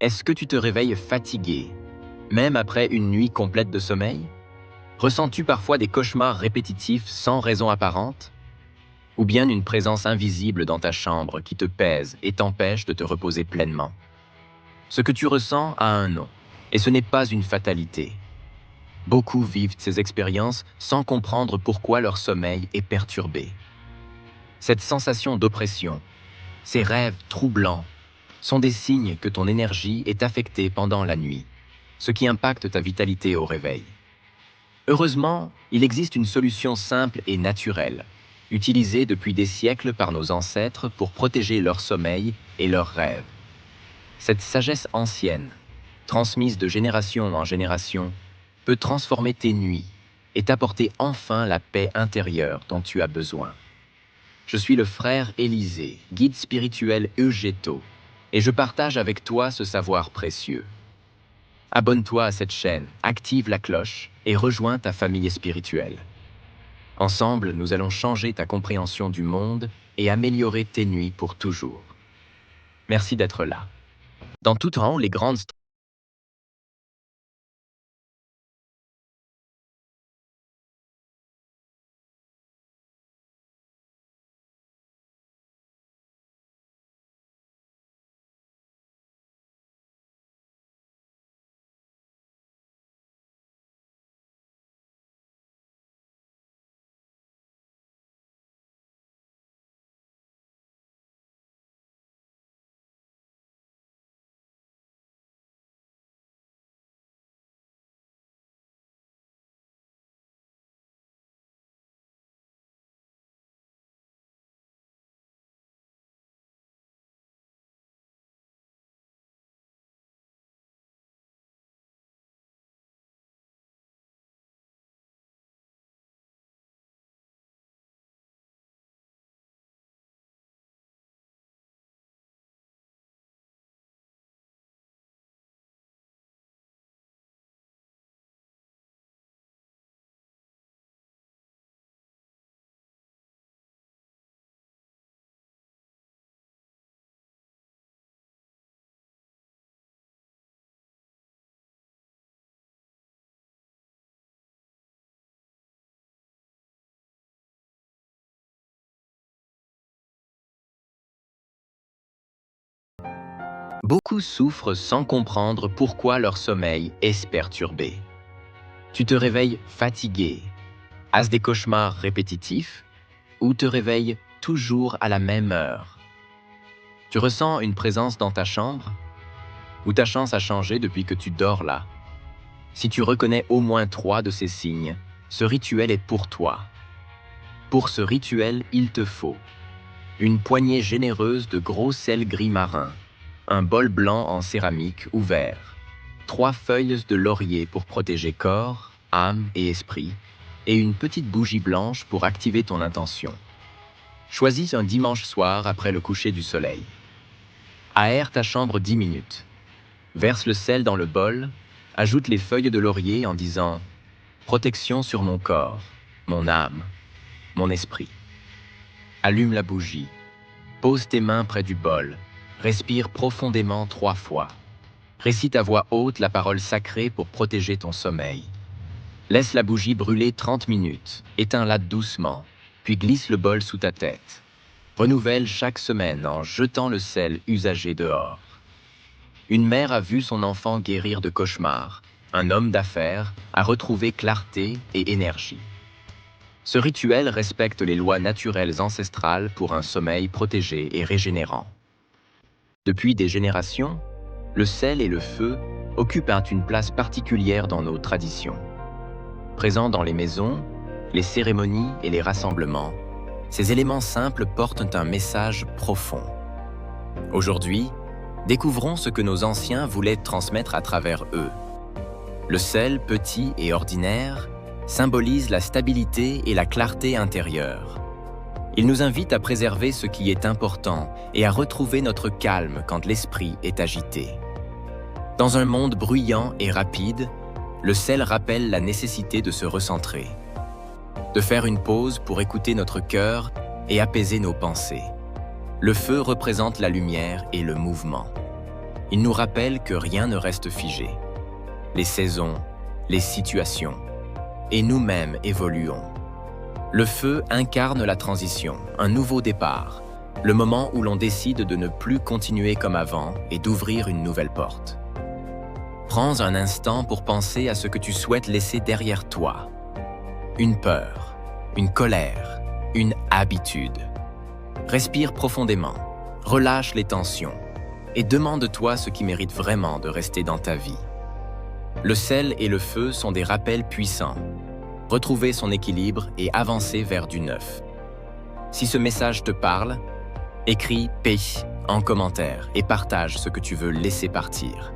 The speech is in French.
Est-ce que tu te réveilles fatigué, même après une nuit complète de sommeil? Ressens-tu parfois des cauchemars répétitifs sans raison apparente? Ou bien une présence invisible dans ta chambre qui te pèse et t'empêche de te reposer pleinement? Ce que tu ressens a un nom, et ce n'est pas une fatalité. Beaucoup vivent ces expériences sans comprendre pourquoi leur sommeil est perturbé. Cette sensation d'oppression, ces rêves troublants, sont des signes que ton énergie est affectée pendant la nuit, ce qui impacte ta vitalité au réveil. Heureusement, il existe une solution simple et naturelle, utilisée depuis des siècles par nos ancêtres pour protéger leur sommeil et leurs rêves. Cette sagesse ancienne, transmise de génération en génération, peut transformer tes nuits et t'apporter enfin la paix intérieure dont tu as besoin. Je suis le frère Élisée, guide spirituel Eugéto, et je partage avec toi ce savoir précieux. Abonne-toi à cette chaîne, active la cloche et rejoins ta famille spirituelle. Ensemble, nous allons changer ta compréhension du monde et améliorer tes nuits pour toujours. Merci d'être là. Dans tout temps, les grandes Beaucoup souffrent sans comprendre pourquoi leur sommeil est perturbé. Tu te réveilles fatigué, as des cauchemars répétitifs ou te réveilles toujours à la même heure. Tu ressens une présence dans ta chambre ou ta chance a changé depuis que tu dors là. Si tu reconnais au moins 3 de ces signes, ce rituel est pour toi. Pour ce rituel, il te faut une poignée généreuse de gros sel gris marin, un bol blanc en céramique ou verre, 3 feuilles de laurier pour protéger corps, âme et esprit, et une petite bougie blanche pour activer ton intention. Choisis un dimanche soir après le coucher du soleil. Aère ta chambre 10 minutes. Verse le sel dans le bol, ajoute les feuilles de laurier en disant « Protection sur mon corps, mon âme, mon esprit ». Allume la bougie. Pose tes mains près du bol. Respire profondément 3 fois. Récite à voix haute la parole sacrée pour protéger ton sommeil. Laisse la bougie brûler 30 minutes. Éteins-la doucement, puis glisse le bol sous ta tête. Renouvelle chaque semaine en jetant le sel usagé dehors. Une mère a vu son enfant guérir de cauchemars. Un homme d'affaires a retrouvé clarté et énergie. Ce rituel respecte les lois naturelles ancestrales pour un sommeil protégé et régénérant. Depuis des générations, le sel et le feu occupent une place particulière dans nos traditions. Présents dans les maisons, les cérémonies et les rassemblements, ces éléments simples portent un message profond. Aujourd'hui, découvrons ce que nos anciens voulaient transmettre à travers eux. Le sel, petit et ordinaire, symbolise la stabilité et la clarté intérieure. Il nous invite à préserver ce qui est important et à retrouver notre calme quand l'esprit est agité. Dans un monde bruyant et rapide, le sel rappelle la nécessité de se recentrer, de faire une pause pour écouter notre cœur et apaiser nos pensées. Le feu représente la lumière et le mouvement. Il nous rappelle que rien ne reste figé. Les saisons, les situations, et nous-mêmes évoluons. Le feu incarne la transition, un nouveau départ, le moment où l'on décide de ne plus continuer comme avant et d'ouvrir une nouvelle porte. Prends un instant pour penser à ce que tu souhaites laisser derrière toi. Une peur, une colère, une habitude. Respire profondément, relâche les tensions et demande-toi ce qui mérite vraiment de rester dans ta vie. Le sel et le feu sont des rappels puissants. Retrouver son équilibre et avancer vers du neuf. Si ce message te parle, écris P en commentaire et partage ce que tu veux laisser partir.